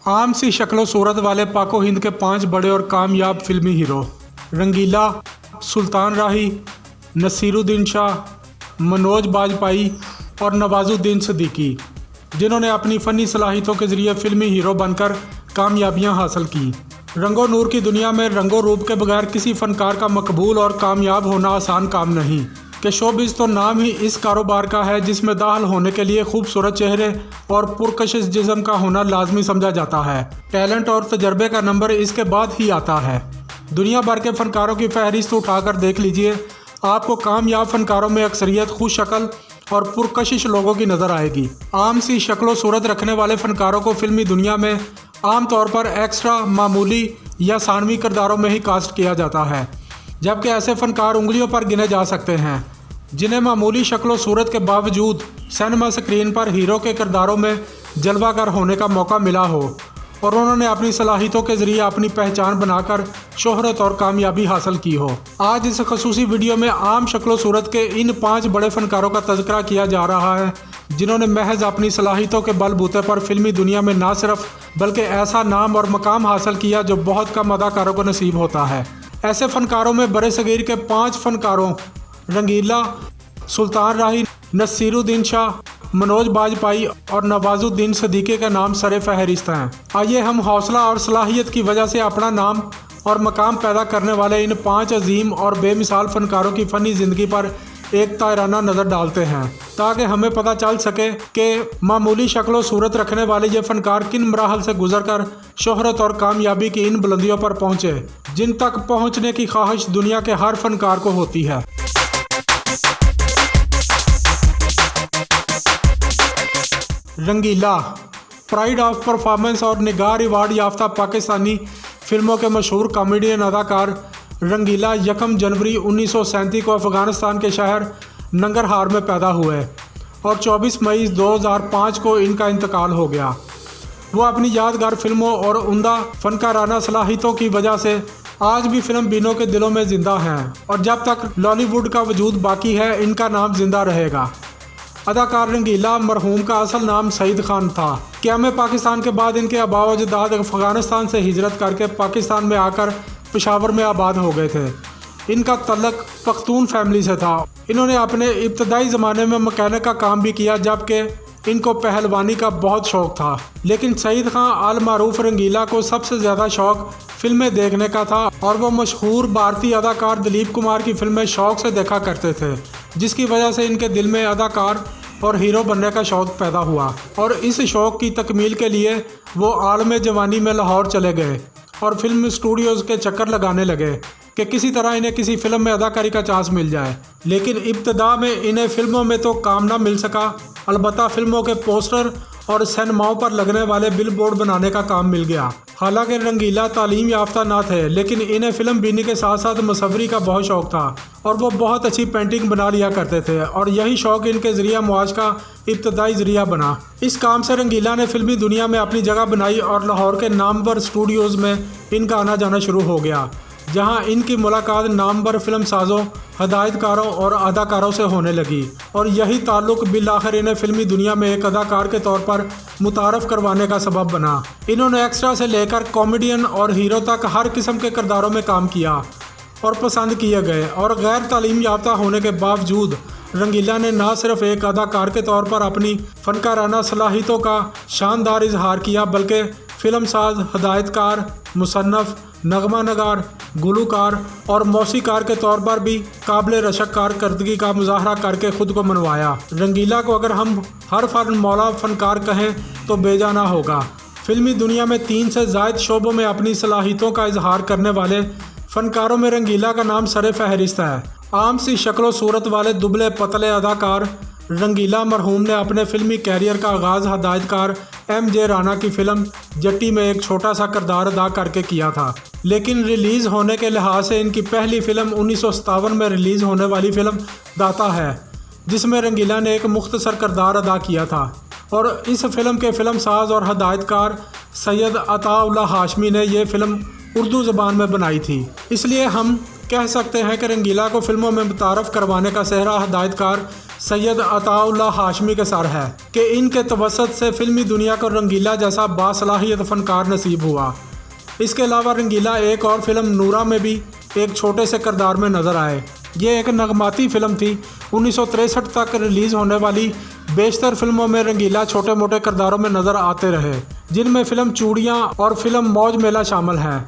आम सी शक्लो सूरत वाले पाको हिंद के 5 बड़े और कामयाब फिल्मी हीरो रंगीला, सुल्तान राही, नसीरुद्दीन शाह, मनोज बाजपेयी और नवाजुद्दीन सिद्दीकी, जिन्होंने अपनी फ़नी सलाहियतों के ज़रिए फिल्मी हीरो बनकर कामयाबियां हासिल की। रंगो नूर की दुनिया में रंगो रूप के बगैर किसी फ़नकार का मकबूल और कामयाब होना आसान काम नहीं कि शोबिज़ तो नाम ही इस कारोबार का है जिसमें दाखिल होने के लिए खूबसूरत चेहरे और पुरकशिश जिस्म का होना लाजमी समझा जाता है। टैलेंट और तजर्बे का नंबर इसके बाद ही आता है। दुनिया भर के फ़नकारों की फहरिस्त उठाकर देख लीजिए, आपको कामयाब फ़नकारों में अक्सरियत खुश शक्ल और पुरकशिश लोगों की नज़र आएगी। आम सी शक्लो सूरत रखने वाले फ़नकारों को फिल्मी दुनिया में आम तौर पर एक्स्ट्रा, मामूली या सानवी किरदारों में ही कास्ट किया जाता है, जबकि ऐसे फ़नकार उंगलियों पर गिने जा सकते हैं जिन्हें मामूली शक्लो सूरत के बावजूद सिनेमा स्क्रीन पर हीरो के किरदारों में जलवागर होने का मौका मिला हो और उन्होंने अपनी सलाहियतों के ज़रिए अपनी पहचान बनाकर शोहरत और कामयाबी हासिल की हो। आज इस खसूसी वीडियो में आम शक्लो सूरत के इन 5 बड़े फ़नकारों का तज़किरा किया जा रहा है जिन्होंने महज अपनी सलाहियतों के बलबूते पर फिल्मी दुनिया में ना सिर्फ बल्कि ऐसा नाम और मकाम हासिल किया जो बहुत कम अदाकारों को नसीब होता है। ऐसे फ़नकारों में बड़े सगीर के 5 फ़नकारों रंगीला, सुल्तान राही, नसीरुद्दीन शाह, मनोज बाजपेयी और नवाजुद्दीन सिद्दीकी का नाम सरे फहरिस्त हैं। आइए हम हौसला और सलाहियत की वजह से अपना नाम और मकाम पैदा करने वाले इन 5 अजीम और बेमिसाल फ़नकारों की फ़नी ज़िंदगी पर एक तायराना नज़र डालते हैं ताकि हमें पता चल सके कि मामूली शक्लो सूरत रखने वाले ये फ़नकार किन मराहल से गुजरकर शोहरत और कामयाबी की इन बुलंदियों पर पहुँचे जिन तक पहुँचने की ख्वाहिश दुनिया के हर फ़नकार को होती है। रंगीला प्राइड ऑफ परफॉर्मेंस और निगार अवार्ड याफ्ता पाकिस्तानी फिल्मों के मशहूर कॉमेडियन अदाकार रंगीला 1 जनवरी 1937 को अफ़गानिस्तान के शहर नंगरहार में पैदा हुए और 24 मई 2005 को इनका इंतकाल हो गया। वो अपनी यादगार फिल्मों और उम्दा फ़नकाराना सलाहियतों की वजह से आज भी फिल्म बीनों के दिलों में ज़िंदा हैं और जब तक लॉलीवुड का वजूद बाकी है इनका नाम ज़िंदा रहेगा। अदाकार रंगीला मरहूम का असल नाम सईद खान था। क़याम पाकिस्तान के बाद इनके आबाओ अजदाद अफ़गानिस्तान से हिजरत करके पाकिस्तान में आकर पेशावर में आबाद हो गए थे। इनका तल्लक पख्तून फैमिली से था। इन्होंने अपने इब्तदाई ज़माने में मकैनिक का काम भी किया जबकि इनको पहलवानी का बहुत शौक़ था, लेकिन सईद खान आल मारूफ रंगीला को सबसे ज़्यादा शौक़ फिल्में देखने का था और वो मशहूर भारतीय अदाकार दिलीप कुमार की फिल्में शौक़ से देखा करते थे, जिसकी वजह से इनके दिल में अदाकार और हीरो बनने का शौक़ पैदा हुआ और इस शौक़ की तकमील के लिए वो आलम जवानी में लाहौर चले गए और फिल्म स्टूडियोज़ के चक्कर लगाने लगे कि किसी तरह इन्हें किसी फिल्म में अदाकारी का चांस मिल जाए। लेकिन इब्तदा में इन्हें फिल्मों में तो काम ना मिल सका, अलबत्ता फिल्मों के पोस्टर और सिनेमाओं पर लगने वाले बिलबोर्ड बनाने का काम मिल गया। हालांकि रंगीला तालीम याफ्ता ना थे, लेकिन इन्हें फिल्म बीनी के साथ साथ मुसव्वरी का बहुत शौक़ था और वो बहुत अच्छी पेंटिंग बना लिया करते थे और यही शौक़ इनके ज़रिया मुआश का इब्तदाई ज़रिया बना। इस काम से रंगीला ने फिल्मी दुनिया में अपनी जगह बनाई और लाहौर के नामवर स्टूडियोज़ में इनका आना जाना शुरू हो गया, जहां इनकी मुलाकात नामवर फिल्म साज़ों, हदायतकारों और अदाकारों से होने लगी और यही ताल्लुक़ बिल आखिर इन्हें फिल्मी दुनिया में एक अदाकार के तौर पर मुतारफ़ करवाने का सबब बना। इन्होंने एक्स्ट्रा से लेकर कॉमेडियन और हीरो तक हर किस्म के किरदारों में काम किया और पसंद किए गए और गैर तालीम याफ्ता होने के बावजूद रंगीला ने ना सिर्फ एक अदाकार के तौर पर अपनी फ़नकाराना सलाहियतों का शानदार इजहार किया बल्कि फ़िल्म साज, हदायतकार, मुसन्नफ़, नगमा नगार, गुलूकार और मौसीकार के तौर पर भी काबिल रशक कारकर्दगी का मुजाहरा करके ख़ुद को मनवाया। रंगीला को अगर हम हर फन मौला फ़नकार कहें तो बेजाना होगा। फिल्मी दुनिया में 3 से ज़ायद शोबों में अपनी सलाहियतों का इजहार करने वाले फ़नकारों में रंगीला का नाम सरे फहरिस्त है। आम सी शक्लो सूरत वाले दुबले पतले अदाकार रंगीला मरहूम ने अपने फिल्मी कैरियर का आगाज़ हदायतकार MJ राना की फ़िल्म जट्टी में एक छोटा सा किरदार अदा करके किया था, लेकिन रिलीज़ होने के लिहाज से इनकी पहली फ़िल्म 1957 में रिलीज़ होने वाली फ़िल्म दाता है, जिसमें रंगीला ने एक मुख्तसर किरदार अदा किया था और इस फिल्म के फ़िल्म साज और हदायतकार सैयद अताउल्लाह हाशमी ने यह फ़िल्म उर्दू ज़बान में बनाई थी। इसलिए हम कह सकते हैं कि रंगीला को फिल्मों में मुतारफ़ करवाने का सेहरा हदायतकार सैयद अताउल्लाह हाशमी के सर है कि इनके तवसत से फिल्मी दुनिया को रंगीला जैसा बासलाहियत फनकार नसीब हुआ। इसके अलावा रंगीला एक और फिल्म नूरा में भी एक छोटे से किरदार में नज़र आए। ये एक नगमाती फिल्म थी। 1963 तक रिलीज़ होने वाली बेशतर फिल्मों में रंगीला छोटे मोटे किरदारों में नज़र आते रहे, जिनमें फ़िल्म चूड़ियाँ और फिल्म मौज मेला शामिल हैं।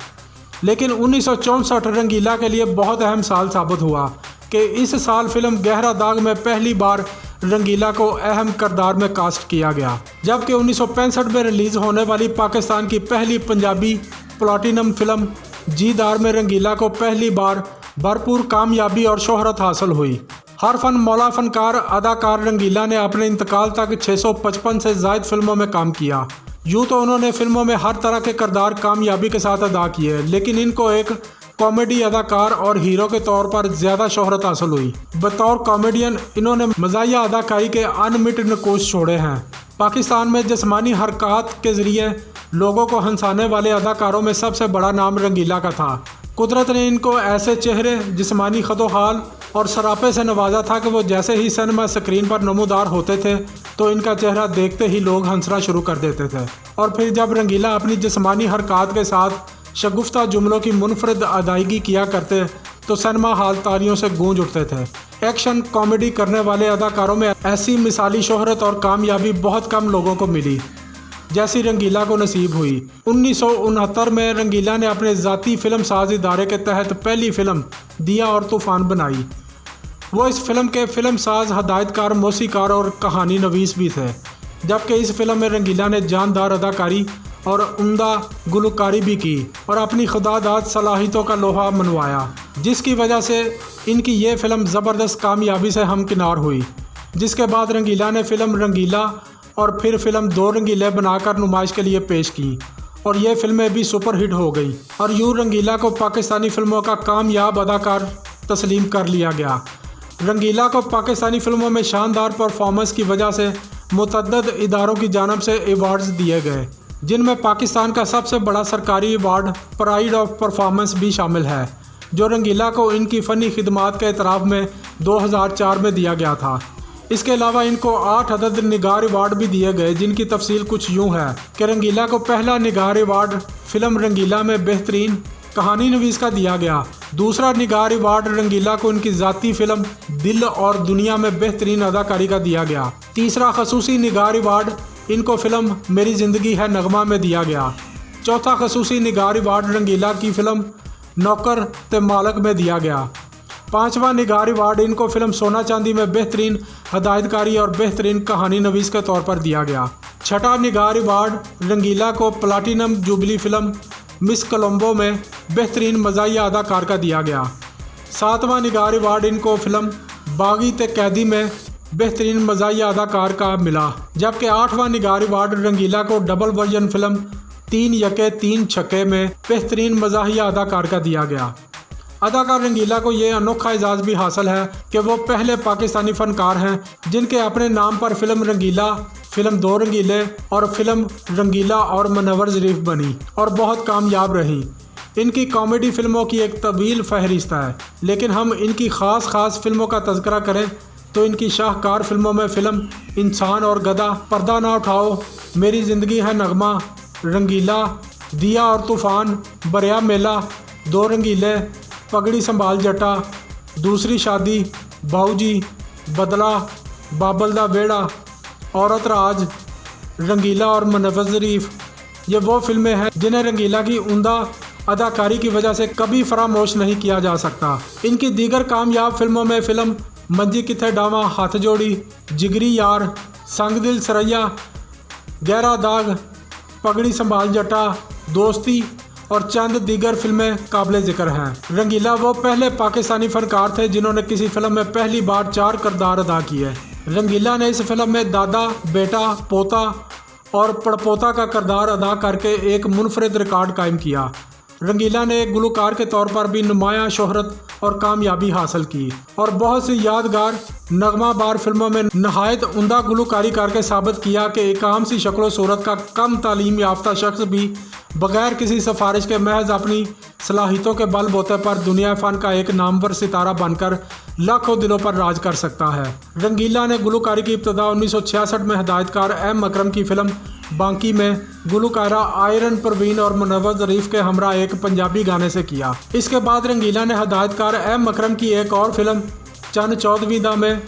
लेकिन 1964 रंगीला के लिए बहुत अहम साल साबित हुआ कि इस साल फिल्म गहरा दाग में पहली बार रंगीला को अहम किरदार में कास्ट किया गया, जबकि 1965 में रिलीज़ होने वाली पाकिस्तान की पहली पंजाबी प्लैटिनम फिल्म जीदार में रंगीला को पहली बार भरपूर कामयाबी और शोहरत हासिल हुई। हर फन मौला फनकार अदाकार रंगीला ने अपने इंतकाल तक 655 से ज़ायद फिल्मों में काम किया। यूँ तो उन्होंने फिल्मों में हर तरह के किरदार कामयाबी के साथ अदा किए, लेकिन इनको एक कॉमेडी अदाकार और हीरो के तौर पर ज़्यादा शोहरत हासिल हुई। बतौर कॉमेडियन इन्होंने मज़ाहिया अदाकारी के अनमिट नकोश छोड़े हैं। पाकिस्तान में जिस्मानी हरकत के ज़रिए लोगों को हंसाने वाले अदाकारों में सबसे बड़ा नाम रंगीला का था। कुदरत ने इनको ऐसे चेहरे, जिस्मानी खदोहाल और सरापे से नवाजा था कि वो जैसे ही सिनेमा स्क्रीन पर नमूदार होते थे तो इनका चेहरा देखते ही लोग हंसना शुरू कर देते थे। और फिर जब रंगीला अपनी जिस्मानी हरकत के साथ शगुफ्ता जुमलों की मुनफरद अदायगी किया करते तो सिनेमा हाल तालियों से गूंज उठते थे। एक्शन कॉमेडी करने वाले अदाकारों में ऐसी मिसाली शोहरत और कामयाबी बहुत कम लोगों को मिली जैसी रंगीला को नसीब हुई। 1969 में रंगीला ने अपने ज़ाती फिल्म साज इदारे के तहत पहली फिल्म दिया और तूफ़ान बनाई। वो इस फिल्म के फिल्म साज, हदायतकार, मौसीकार और कहानी नवीस भी थे, जबकि इस फिल्म में रंगीला ने जानदार अदाकारी और उम्दा गुलकारी भी की और अपनी खुदादाद सलाहियतों का लोहा मनवाया, जिसकी वजह से इनकी ये फ़िल्म ज़बरदस्त कामयाबी से हमकिनार हुई। जिसके बाद रंगीला ने फ़िल्म रंगीला और फिर फिल्म दो रंगीले बनाकर नुमाइश के लिए पेश की और ये फिल्में भी सुपरहिट हो गई और यूँ रंगीला को पाकिस्तानी फिल्मों का कामयाब अदाकार तस्लीम कर लिया गया। रंगीला को पाकिस्तानी फिल्मों में शानदार परफॉर्मेंस की वजह से मुतअद्दिद इदारों की जानिब से अवार्ड्स दिए गए, जिनमें पाकिस्तान का सबसे बड़ा सरकारी अवार्ड प्राइड ऑफ परफॉर्मेंस भी शामिल है, जो रंगीला को इनकी फ़नी खिदमात के एतराफ़ में 2004 में दिया गया था। इसके अलावा इनको 8 अदद निगार अवार्ड भी दिए गए, जिनकी तफसील कुछ यूँ है कि रंगीला को पहला निगार अवार्ड फिल्म रंगीला में बेहतरीन कहानी नवीस का दिया गया। दूसरा निगार अवार्ड रंगीला को इनकी ज़ाती फिल्म दिल और दुनिया में बेहतरीन अदाकारी का दिया गया। तीसरा खसूसी निगार अवार्ड इनको फिल्म मेरी ज़िंदगी है नगमा में दिया गया। चौथा खसूसी निगार अवार्ड रंगीला की फिल्म नौकर ते मालक में दिया गया। पांचवा निगार अवार्ड इनको फिल्म सोना चांदी में बेहतरीन हदायतकारी और बेहतरीन कहानी नवीस के तौर पर दिया गया। छठा निगार अवार्ड रंगीला को platinum jubilee film miss Colombo में बेहतरीन मज़ाहिया अदाकार का दिया गया। सातवां निगार अवार्ड इनको फिल्म बागी ते कैदी में बेहतरीन मज़ाहिया अदाकार का मिला, जबकि आठवां निगार अवार्ड रंगीला को डबल वर्जन फिल्म 3 यके 3 छक्के में बेहतरीन मज़ाहिया अदाकार का दिया गया। अदाकार रंगीला को ये अनोखा एजाज़ भी हासिल है कि वो पहले पाकिस्तानी फ़नकार हैं जिनके अपने नाम पर फिल्म रंगीला, फिल्म दो रंगीले और फिल्म रंगीला और मनवर ज़रीफ बनी और बहुत कामयाब रही। इनकी कॉमेडी फिल्मों की एक तवील फहरिस्त है, लेकिन हम इनकी ख़ास फिल्मों का तज़किरा करें तो इनकी शाहकार फिल्मों में फ़िल्म इंसान और गधा, पर्दा ना उठाओ, मेरी ज़िंदगी है नगमा, रंगीला, दिया और तूफ़ान, बरिया मेला, दो रंगीले, पगड़ी संभाल जटा, दूसरी शादी, बाऊजी, बदला, बाबल दा बेड़ा, औरत राज, रंगीला और मनवर ज़रीफ, ये वो फिल्में हैं जिन्हें रंगीला की उम्दा अदाकारी की वजह से कभी फरामोश नहीं किया जा सकता। इनकी दीगर कामयाब फिल्मों में फ़िल्म मंजी किथे डावा, हाथ जोड़ी, जिगरी यार, संग दिल सरैया, गहरा दाग, पगड़ी संभाल जटा, दोस्ती और चंद दीगर फिल्में काबिल ज़िक्र हैं। रंगीला वो पहले पाकिस्तानी फ़नकार थे जिन्होंने किसी फिल्म में पहली बार 4 किरदार अदा किए। रंगीला ने इस फिल्म में दादा, बेटा, पोता और पड़पोता का किरदार अदा करके एक मुनफरिद रिकॉर्ड कायम किया। रंगीला ने एक गुलकार के तौर पर भी नुमायां शोहरत और कामयाबी हासिल की और बहुत सी यादगार नगमाबार फिल्मों में नहायत उम्दा गुलकारी करके साबित किया कि एक आम सी शक्लो सूरत का कम तालीम याफ्ता शख्स भी बगैर किसी सिफारिश के महज अपनी सलाहियतों के बलबूते पर दुनिया फ़न का एक नामवर सितारा बनकर लाखों दिलों पर राज कर सकता है। रंगीला ने गुलकारी की इब्तदा 1966 में हिदायतकार एम अकरम की फिल्म बांकी में गुलकारा आयरन परवीन और मुनव्वर ज़रीफ के हमरा एक पंजाबी गाने से किया। इसके बाद रंगीला ने हिदायतकार एम अकरम की एक और फिल्म चंद चौदवीदा में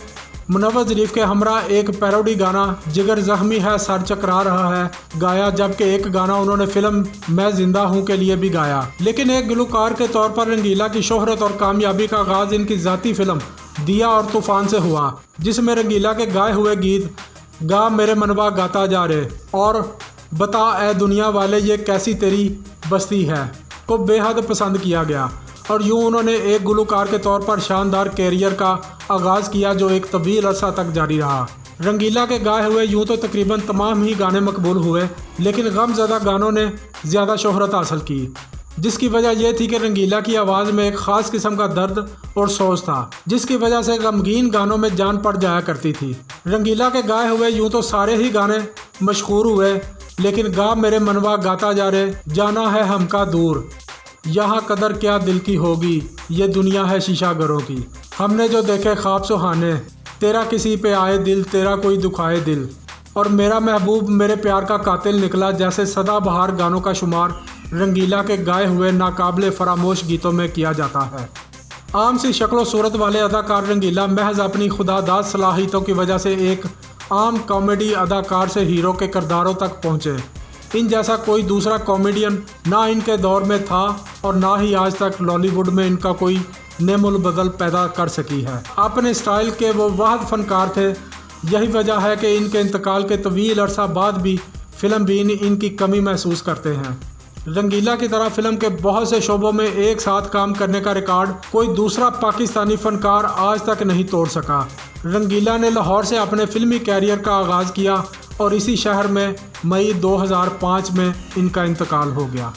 मुनव्वर ज़रीफ के हमरा एक पैरोडी गाना जिगर ज़ख्मी है सर चकरा रहा है गाया, जबकि एक गाना उन्होंने फिल्म मैं जिंदा हूँ के लिए भी गाया। लेकिन एक गुलकार के तौर पर रंगीला की शोहरत और कामयाबी का आगाज़ इनकी ज़ाती फिल्म दिया और तूफ़ान से हुआ, जिसमें रंगीला के गाए हुए गीत गा मेरे मनवा गाता जा रे और बता ए दुनिया वाले ये कैसी तेरी बस्ती है को बेहद पसंद किया गया और यूँ उन्होंने एक गुलकार के तौर पर शानदार कैरियर का आगाज़ किया जो एक तवील अरसा तक जारी रहा। रंगीला के गाए हुए यूँ तो तकरीबन तमाम ही गाने मकबूल हुए, लेकिन गमज़दा गानों ने ज़्यादा शोहरत हासिल की, जिसकी वजह यह थी कि रंगीला की आवाज़ में एक ख़ास किस्म का दर्द और सोच था, जिसकी वजह से गमगीन गानों में जान पड़ जाया करती थी। रंगीला के गाए हुए यूँ तो सारे ही गाने मशहूर हुए, लेकिन गा मेरे मनवा गाता जा रे, जाना है हमका दूर, यहाँ कदर क्या दिल की होगी, ये दुनिया है शीशा घरों की, हमने जो देखे ख्वाब सुहाने, तेरा किसी पे आए दिल, तेरा कोई दुखाए दिल, और मेरा महबूब मेरे प्यार का कातिल निकला जैसे सदाबहार गानों का शुमार रंगीला के गाए हुए नाकाबिले फरामोश गीतों में किया जाता है। आम सी शक्लो सूरत वाले अदाकार रंगीला महज अपनी खुदादाद सलाहियतों की वजह से एक आम कॉमेडी अदाकार से हीरो के किरदारों तक पहुँचे। इन जैसा कोई दूसरा कॉमेडियन ना इनके दौर में था और ना ही आज तक बॉलीवुड में इनका कोई नेमुल बदल पैदा कर सकी है। अपने स्टाइल के वो वाहिद फनकार थे। यही वजह है कि इनके इंतकाल के तवील अरसा बाद भी फिल्म बीन इनकी कमी महसूस करते हैं। रंगीला की तरह फिल्म के बहुत से शोबों में एक साथ काम करने का रिकॉर्ड कोई दूसरा पाकिस्तानी फनकार आज तक नहीं तोड़ सका। रंगीला ने लाहौर से अपने फिल्मी कैरियर का आगाज़ किया और इसी शहर में मई 2005 में इनका इंतकाल हो गया।